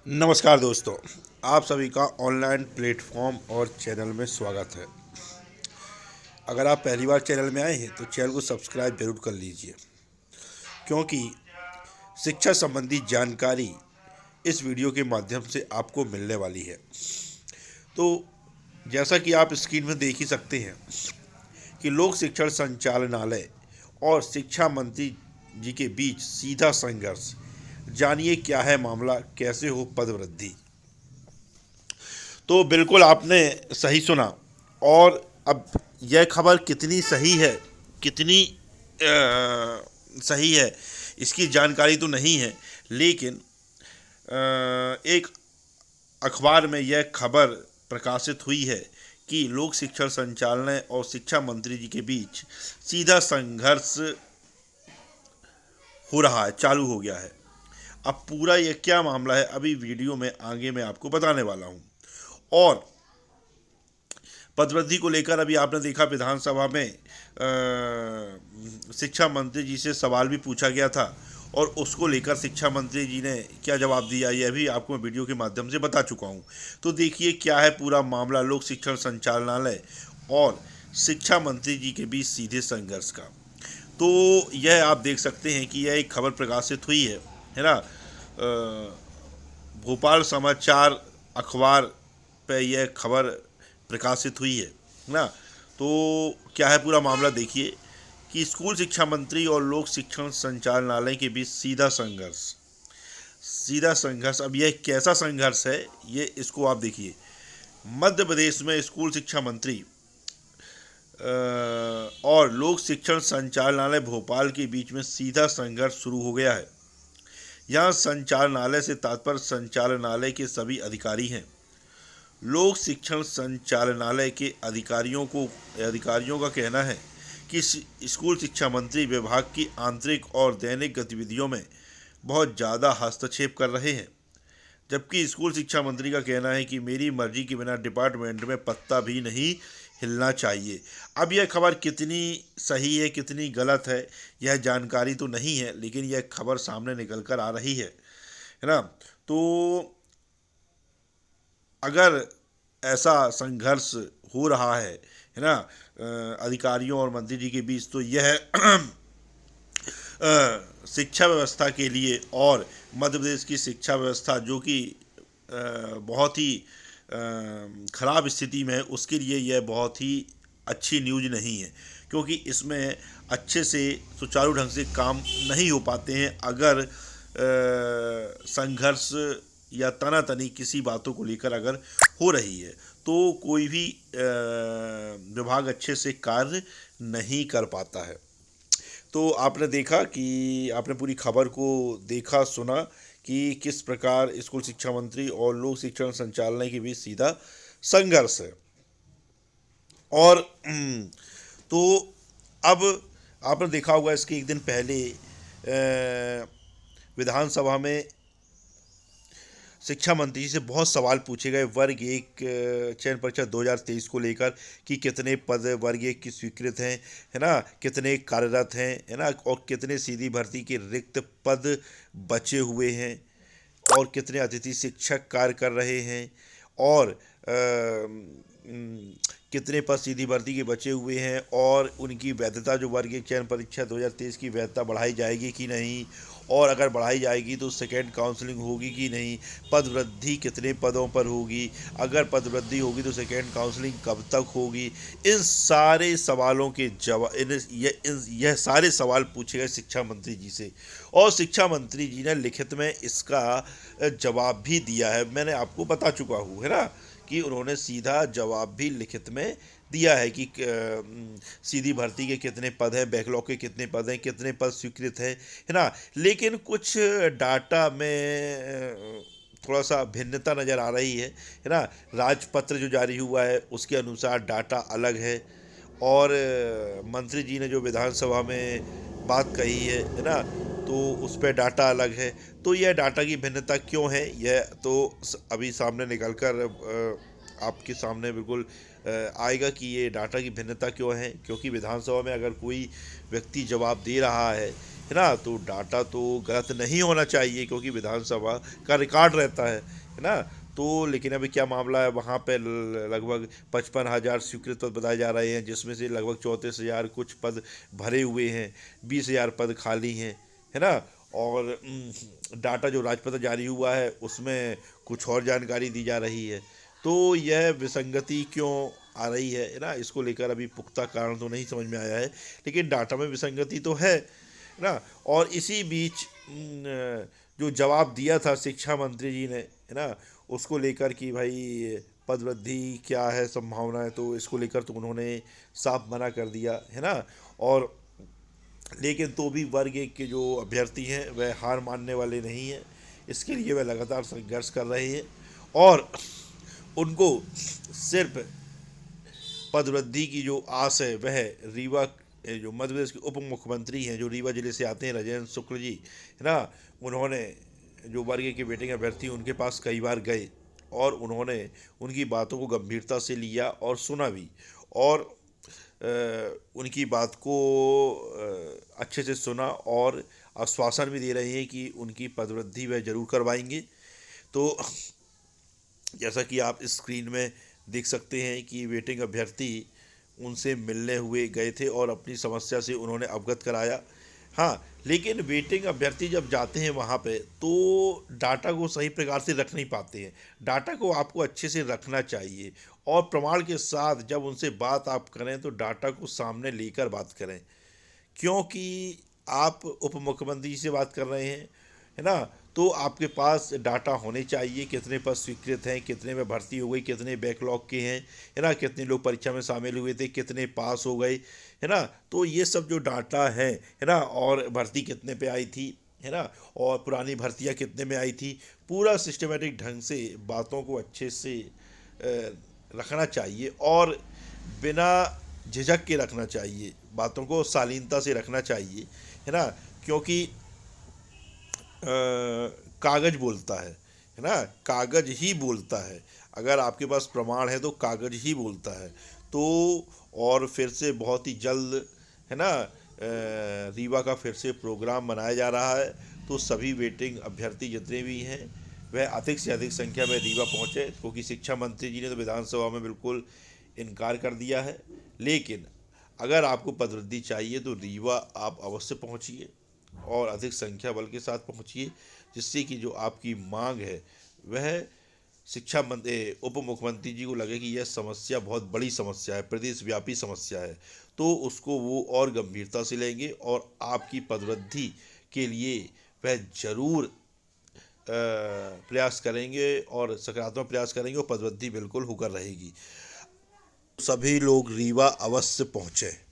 नमस्कार दोस्तों, आप सभी का ऑनलाइन प्लेटफॉर्म और चैनल में स्वागत है। अगर आप पहली बार चैनल में आए हैं तो चैनल को सब्सक्राइब जरूर कर लीजिए, क्योंकि शिक्षा संबंधी जानकारी इस वीडियो के माध्यम से आपको मिलने वाली है। तो जैसा कि आप स्क्रीन में देख ही सकते हैं कि लोक शिक्षण संचालनालय और शिक्षा मंत्री जी के बीच सीधा संघर्ष। जानिए क्या है मामला, कैसे हो पद वृद्धि। तो बिल्कुल आपने सही सुना। और अब यह खबर कितनी सही है, कितनी सही है, इसकी जानकारी तो नहीं है, लेकिन एक अखबार में यह खबर प्रकाशित हुई है कि लोक शिक्षण संचालनालय और शिक्षा मंत्री जी के बीच सीधा संघर्ष हो रहा है, चालू हो गया है। अब पूरा यह क्या मामला है, अभी वीडियो में आगे मैं आपको बताने वाला हूँ। और पदवृद्धि को लेकर अभी आपने देखा विधानसभा में शिक्षा मंत्री जी से सवाल भी पूछा गया था, और उसको लेकर शिक्षा मंत्री जी ने क्या जवाब दिया यह भी आपको मैं वीडियो के माध्यम से बता चुका हूँ। तो देखिए क्या है पूरा मामला लोक शिक्षण संचालनालय और शिक्षा मंत्री जी के बीच सीधे संघर्ष का। तो यह आप देख सकते हैं कि यह एक खबर प्रकाशित हुई है ना। भोपाल समाचार अखबार पे यह खबर प्रकाशित हुई है ना। तो क्या है पूरा मामला, देखिए कि स्कूल शिक्षा मंत्री और लोक शिक्षण संचालनालय के बीच सीधा संघर्ष। सीधा संघर्ष, अब यह कैसा संघर्ष है ये इसको आप देखिए। मध्य प्रदेश में स्कूल शिक्षा मंत्री और लोक शिक्षण संचालनालय भोपाल के बीच में सीधा संघर्ष शुरू हो गया है। यहाँ संचालनालय से तात्पर्य संचालनालय के सभी अधिकारी हैं। लोक शिक्षण संचालनालय के अधिकारियों का कहना है कि स्कूल शिक्षा मंत्री विभाग की आंतरिक और दैनिक गतिविधियों में बहुत ज़्यादा हस्तक्षेप कर रहे हैं, जबकि स्कूल शिक्षा मंत्री का कहना है कि मेरी मर्जी के बिना डिपार्टमेंट में पत्ता भी नहीं हिलना चाहिए। अब यह खबर कितनी सही है कितनी गलत है यह जानकारी तो नहीं है, लेकिन यह खबर सामने निकल कर आ रही है ना। तो अगर ऐसा संघर्ष हो रहा है ना अधिकारियों और मंत्री जी के बीच, तो यह शिक्षा व्यवस्था के लिए और मध्य प्रदेश की शिक्षा व्यवस्था जो कि बहुत ही खराब स्थिति में है, उसके लिए यह बहुत ही अच्छी न्यूज नहीं है, क्योंकि इसमें अच्छे से सुचारू ढंग से काम नहीं हो पाते हैं अगर संघर्ष या तनातनी किसी बातों को लेकर अगर हो रही है, तो कोई भी विभाग अच्छे से कार्य नहीं कर पाता है। तो आपने देखा कि आपने पूरी खबर को देखा सुना कि किस प्रकार स्कूल शिक्षा मंत्री और लोक शिक्षण संचालनालय के बीच सीधा संघर्ष है। और तो अब आपने देखा होगा इसके एक दिन पहले विधानसभा में शिक्षा मंत्री जी से बहुत सवाल पूछे गए वर्ग एक चयन परीक्षा 2023 को लेकर कि कितने पद वर्ग एक की स्वीकृत हैं, है ना, कितने कार्यरत हैं, है ना, और कितने सीधी भर्ती के रिक्त पद बचे हुए हैं, और कितने अतिथि शिक्षक कार्य कर रहे हैं, और कितने पद सीधी भर्ती के बचे हुए हैं, और उनकी वैधता जो वर्ग एक चयन परीक्षा 2023 की वैधता बढ़ाई जाएगी कि नहीं, और अगर बढ़ाई जाएगी तो सेकेंड काउंसलिंग होगी कि नहीं, पद वृद्धि कितने पदों पर होगी, अगर पद वृद्धि होगी तो सेकेंड काउंसलिंग कब तक होगी। इन सारे सवालों के जवाब यह सारे सवाल पूछे गए शिक्षा मंत्री जी से, और शिक्षा मंत्री जी ने लिखित में इसका जवाब भी दिया है। मैंने आपको बता चुका हूँ, है ना, कि उन्होंने सीधा जवाब भी लिखित में दिया है कि सीधी भर्ती के कितने पद हैं, बैकलॉग के कितने पद हैं, कितने पद स्वीकृत है ना। लेकिन कुछ डाटा में थोड़ा सा भिन्नता नज़र आ रही है ना। राजपत्र जो जारी हुआ है उसके अनुसार डाटा अलग है, और मंत्री जी ने जो विधानसभा में बात कही है ना, तो उस पर डाटा अलग है। तो यह डाटा की भिन्नता क्यों है यह तो अभी सामने निकल कर आपके सामने बिल्कुल आएगा कि ये डाटा की भिन्नता क्यों है। क्योंकि विधानसभा में अगर कोई व्यक्ति जवाब दे रहा है है ना। तो डाटा तो गलत नहीं होना चाहिए क्योंकि विधानसभा का रिकॉर्ड रहता है ना। तो लेकिन अभी क्या मामला है, वहाँ पे लगभग 55,000 स्वीकृत पद बताए जा रहे हैं, जिसमें से लगभग 34,000 कुछ पद भरे हुए हैं, 20,000 पद खाली हैं, है ना। और डाटा जो राजपत्र जारी हुआ है उसमें कुछ और जानकारी दी जा रही है। तो यह विसंगति क्यों आ रही है ना, इसको लेकर अभी पुख्ता कारण तो नहीं समझ में आया है, लेकिन डाटा में विसंगति तो है ना। और इसी बीच जो जवाब दिया था शिक्षा मंत्री जी ने, है ना, उसको लेकर कि भाई पद वृद्धि क्या है संभावना है, तो इसको लेकर तो उन्होंने साफ मना कर दिया, है ना। और लेकिन तो भी वर्ग एक के जो अभ्यर्थी हैं वह हार मानने वाले नहीं हैं, इसके लिए वह लगातार संघर्ष कर रहे हैं। और उनको सिर्फ पदवृद्धि की जो आस है वह रीवा जो मध्य प्रदेश के उप मुख्यमंत्री हैं, जो रीवा जिले से आते हैं, राजेंद्र शुक्ल जी, है ना, उन्होंने जो वर्ग के बेटे के अभ्यर्थी उनके पास कई बार गए और उन्होंने उनकी बातों को गंभीरता से लिया और सुना भी, और उनकी बात को अच्छे से सुना और आश्वासन भी दे रहे हैं कि उनकी पदवृद्धि वह जरूर करवाएंगे। तो जैसा कि आप स्क्रीन में देख सकते हैं कि वेटिंग अभ्यर्थी उनसे मिलने हुए गए थे और अपनी समस्या से उन्होंने अवगत कराया। हाँ, लेकिन वेटिंग अभ्यर्थी जब जाते हैं वहाँ पे तो डाटा को सही प्रकार से रख नहीं पाते हैं। डाटा को आपको अच्छे से रखना चाहिए और प्रमाण के साथ जब उनसे बात आप करें तो डाटा को सामने लेकर बात करें, क्योंकि आप उप मुख्यमंत्री जी से बात कर रहे हैं, है ना। तो आपके पास डाटा होने चाहिए, कितने पद स्वीकृत हैं, कितने में भर्ती हो गई, कितने बैकलॉग के हैं, है ना, कितने लोग परीक्षा में शामिल हुए थे, कितने पास हो गए, है ना। तो ये सब जो डाटा है ना, और भर्ती कितने पे आई थी, है ना, और पुरानी भर्तियां कितने में आई थी, पूरा सिस्टमेटिक ढंग से बातों को अच्छे से रखना चाहिए और बिना झिझक के रखना चाहिए, बातों को शालीनता से रखना चाहिए, है ना। क्योंकि कागज बोलता है ना, कागज ही बोलता है। अगर आपके पास प्रमाण है तो कागज ही बोलता है। तो और फिर से बहुत ही जल्द, है ना, रीवा का फिर से प्रोग्राम मनाया जा रहा है। तो सभी वेटिंग अभ्यर्थी जितने भी हैं वह अधिक से अधिक संख्या में रीवा पहुँचे, क्योंकि शिक्षा मंत्री जी ने तो विधानसभा में बिल्कुल इनकार कर दिया है। लेकिन अगर आपको पदवृद्धि चाहिए तो रीवा आप अवश्य पहुँचिए और अधिक संख्या बल के साथ पहुंचिए, जिससे कि जो आपकी मांग है वह शिक्षा मंत्री उप मुख्यमंत्री जी को लगे कि यह समस्या बहुत बड़ी समस्या है, प्रदेश व्यापी समस्या है, तो उसको वो और गंभीरता से लेंगे और आपकी पदवृद्धि के लिए वह जरूर प्रयास करेंगे और सकारात्मक प्रयास करेंगे और पदवृद्धि बिल्कुल होकर रहेगी। सभी लोग रीवा अवश्य पहुँचें।